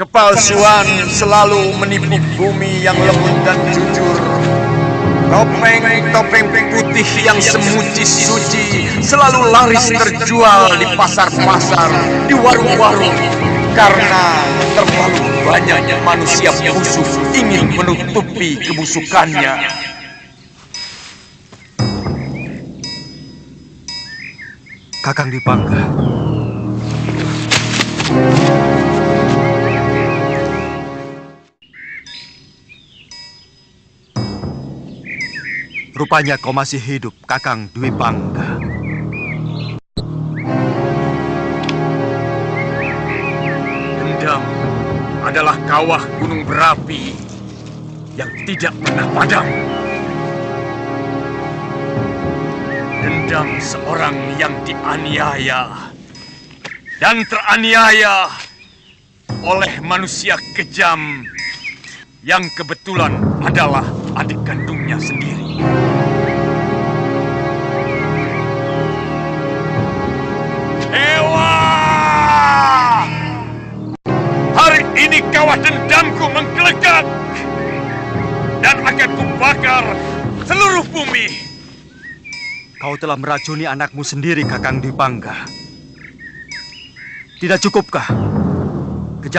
Kepalsuan selalu menipu bumi yang lembut dan jujur. Topeng-topeng putih yang semuci-suci selalu laris terjual di pasar-pasar, di warung-warung. Karena terlalu banyak manusia busuk ingin menutupi kebusukannya. Kakang Dipangga. Rupanya kau masih hidup, Kakang Dwi Pangga. Dendam adalah kawah gunung berapi yang tidak pernah padam. Dendam seorang yang dianiaya dan teraniaya oleh manusia kejam yang kebetulan adalah adik kandungnya sendiri. Dewa! Hari ini kawah dendamku menggelegar dan akan kubakar seluruh bumi. Kau telah meracuni anakmu sendiri, Kakang Dwi Pangga. Tidak cukupkah